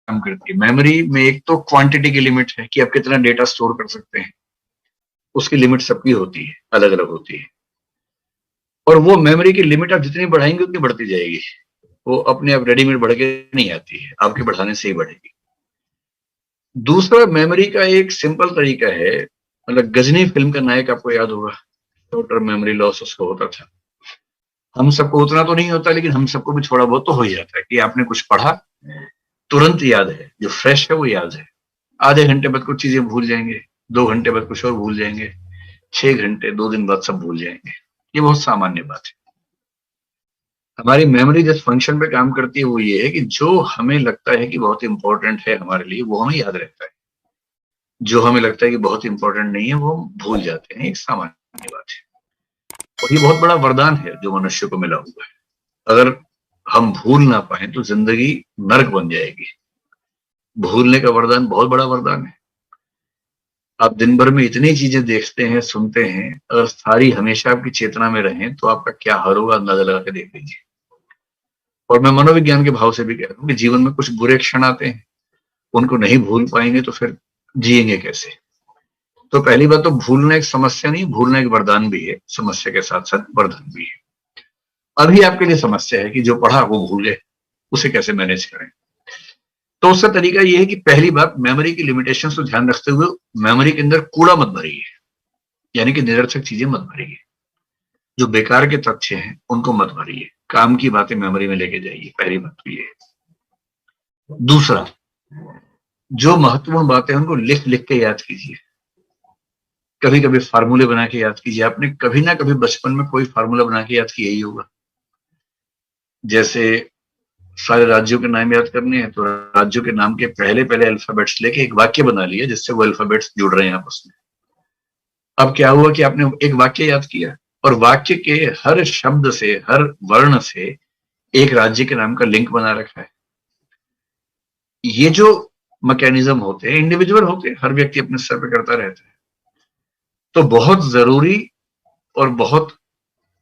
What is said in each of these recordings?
काम करती है। मेमोरी में एक तो क्वांटिटी की लिमिट है कि आप कितना डेटा स्टोर कर सकते हैं, उसकी लिमिट सबकी होती है, अलग अलग होती है। और वो मेमोरी की लिमिट आप जितनी बढ़ाएंगे उतनी बढ़ती जाएगी, वो अपने आप रेडीमेड बढ़ के नहीं आती है, आपके बढ़ाने से ही बढ़ेगी। दूसरा, मेमोरी का एक सिंपल तरीका है, मतलब गजनी फिल्म का नायक आपको याद होगा, शॉर्ट टर्म मेमोरी लॉस उसको होता था। हम सबको उतना तो नहीं होता, लेकिन हम सबको भी थोड़ा बहुत तो हो ही जाता है कि आपने कुछ पढ़ा, तुरंत याद है, जो फ्रेश है वो याद है। आधे घंटे बाद कुछ चीजें भूल जाएंगे, 2 घंटे बाद कुछ और भूल जाएंगे, 6 घंटे 2 दिन बाद सब भूल जाएंगे। ये बहुत सामान्य बात है। हमारी मेमोरी जिस फंक्शन पे काम करती है वो ये है कि जो हमें लगता है कि बहुत इंपॉर्टेंट है हमारे लिए, वो हमें याद रहता है। जो हमें लगता है कि बहुत इंपॉर्टेंट नहीं है, वो हम भूल जाते हैं। एक सामान्य बात है, और ये बहुत बड़ा वरदान है जो मनुष्य को मिला हुआ है। अगर हम भूल ना पाए तो जिंदगी नर्क बन जाएगी। भूलने का वरदान बहुत बड़ा वरदान है। आप दिन भर में इतनी चीजें देखते हैं, सुनते हैं, अगर सारी हमेशा आपकी चेतना में रहें तो आपका क्या हाल होगा, अंदाजा लगा के देख लीजिए। और मैं मनोविज्ञान के भाव से भी कह रहा हूँ कि जीवन में कुछ बुरे क्षण आते हैं, उनको नहीं भूल पाएंगे तो फिर जिएंगे कैसे। तो पहली बात तो भूलना एक समस्या नहीं, भूलना एक वरदान भी है, समस्या के साथ साथ वरदान भी है। अभी आपके लिए समस्या है कि जो पढ़ा वो भूल गए, उसे कैसे मैनेज करें। तो उसका तरीका ये है कि पहली बात, मेमोरी की लिमिटेशंस को ध्यान रखते हुए मेमोरी के अंदर कूड़ा मत भरिए, यानी कि निरर्थक चीजें मत भरिए। जो बेकार के तथ्य हैं उनको मत भरिए, काम की बातें मेमोरी में लेके जाइए। पहली बात तो ये है। दूसरा, जो महत्वपूर्ण बातें हैं उनको लिख लिख के याद कीजिए। कभी कभी फार्मूले बना के याद कीजिए। आपने कभी ना कभी बचपन में कोई फार्मूला बना के याद किया ही होगा। जैसे सारे राज्यों के नाम याद करने हैं तो राज्यों के नाम के पहले पहले अल्फाबेट्स लेके एक वाक्य बना लिया जिससे वो अल्फाबेट्स जुड़ रहे हैं आपस में। अब क्या हुआ कि आपने एक वाक्य याद किया और वाक्य के हर शब्द से, हर वर्ण से एक राज्य के नाम का लिंक बना रखा है। ये जो मैकेनिज्म होते हैं इंडिविजुअल होते हैं, हर व्यक्ति अपने स्तर पे करता रहता है। तो बहुत जरूरी और बहुत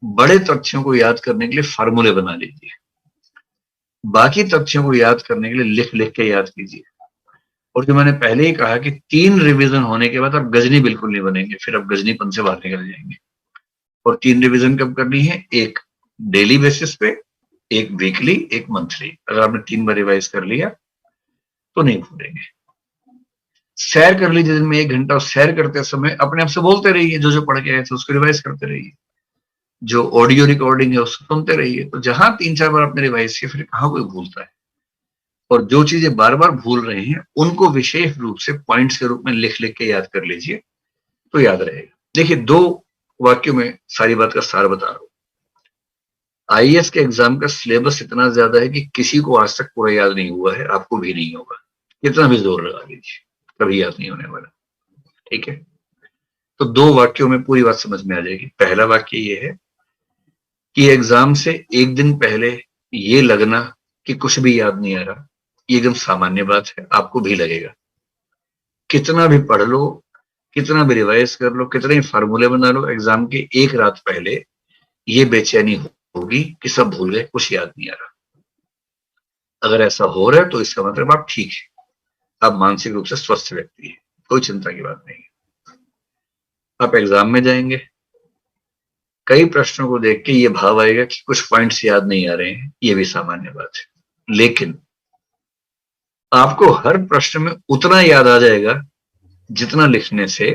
बड़े तथ्यों को याद करने के लिए फार्मूले बना लीजिए। बाकी तथ्यों को याद करने के लिए लिख लिख के याद कीजिए। और जो मैंने पहले ही कहा कि 3 रिवीजन होने के बाद आप गजनी बिल्कुल नहीं बनेंगे, फिर आप गजनीपन से बाहर निकल जाएंगे। और 3 रिवीजन कब करनी है? एक डेली बेसिस पे, एक वीकली, एक मंथली। अगर आपने 3 बार रिवाइज कर लिया तो नहीं भूलेंगे। सैर कर लीजिए दिन में 1 घंटा, और सैर करते समय अपने आप से बोलते रहिए, जो जो पढ़ के आए थे उसको रिवाइज करते रहिए। जो ऑडियो रिकॉर्डिंग है उसको सुनते रहिए। तो जहां 3-4 बार आपने रिवाइज किया, फिर कहाँ कोई भूलता है। और जो चीजें बार बार भूल रहे हैं उनको विशेष रूप से पॉइंट्स के रूप में लिख लिख के याद कर लीजिए, तो याद रहेगा। देखिए, 2 वाक्यों में सारी बात का सार बता रहा हूं। आईएएस के एग्जाम का सिलेबस इतना ज्यादा है कि किसी को आज तक पूरा याद नहीं हुआ है, आपको भी नहीं होगा। कितना भी जोर लगा लीजिए, कभी याद नहीं होने वाला। ठीक है, तो 2 वाक्यों में पूरी बात समझ में आ जाएगी। पहला वाक्य ये है कि एग्जाम से 1 दिन पहले ये लगना कि कुछ भी याद नहीं आ रहा, ये एकदम सामान्य बात है, आपको भी लगेगा। कितना भी पढ़ लो, कितना भी रिवाइज कर लो, कितने फार्मूले बना लो, एग्जाम के एक रात पहले ये बेचैनी होगी कि सब भूल गए, कुछ याद नहीं आ रहा। अगर ऐसा हो रहा है तो इसका मतलब आप ठीक है, आप मानसिक रूप से स्वस्थ व्यक्ति है, कोई चिंता की बात नहीं है। आप एग्जाम में जाएंगे, कई प्रश्नों को देख के ये भाव आएगा कि कुछ पॉइंट्स याद नहीं आ रहे हैं, ये भी सामान्य बात है। लेकिन आपको हर प्रश्न में उतना याद आ जाएगा जितना लिखने से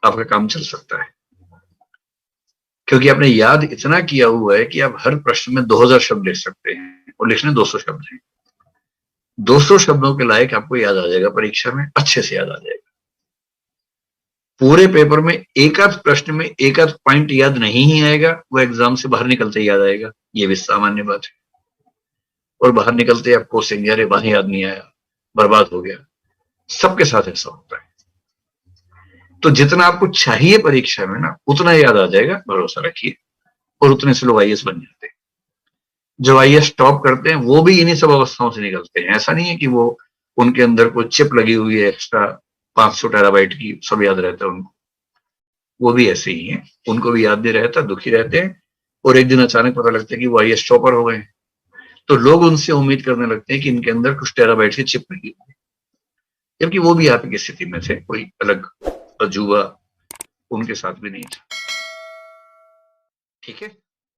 आपका काम चल सकता है, क्योंकि आपने याद इतना किया हुआ है कि आप हर प्रश्न में 2000 शब्द लिख सकते हैं और लिखने 200 शब्द हैं। 200 शब्दों के लायक आपको याद आ जाएगा, परीक्षा में अच्छे से याद आ जाएगा। पूरे पेपर में एक आध प्रश्न में एक आध पॉइंट याद नहीं ही आएगा, वो एग्जाम से बाहर निकलते याद आएगा, ये भी सामान्य बात है। और बाहर निकलते आपको सिंह, अरे वहां याद नहीं आया, बर्बाद हो गया। सबके साथ ऐसा होता है। तो जितना आपको चाहिए परीक्षा में ना, उतना याद आ जाएगा, भरोसा रखिए। और उतने से लोग आईएएस बन जाते हैं। जो आईएएस टॉप करते हैं वो भी इन्हीं सब अवस्थाओं से निकलते हैं। ऐसा नहीं है कि वो उनके अंदर कोई चिप लगी हुई है एक्स्ट्रा 500 टेराबाइट की, सब याद रहता है उनको। वो भी ऐसे ही हैं, उनको भी याद नहीं रहता, दुखी रहते हैं। और एक दिन अचानक पता लगता है कि वो आईएएस टॉपर हो गए, तो लोग उनसे उम्मीद करने लगते हैं कि इनके अंदर कुछ टेराबाइट की चिप लगी हुई है। जबकि वो भी आपकी स्थिति में थे, कोई अलग अजूबा उनके साथ भी नहीं था। ठीक है।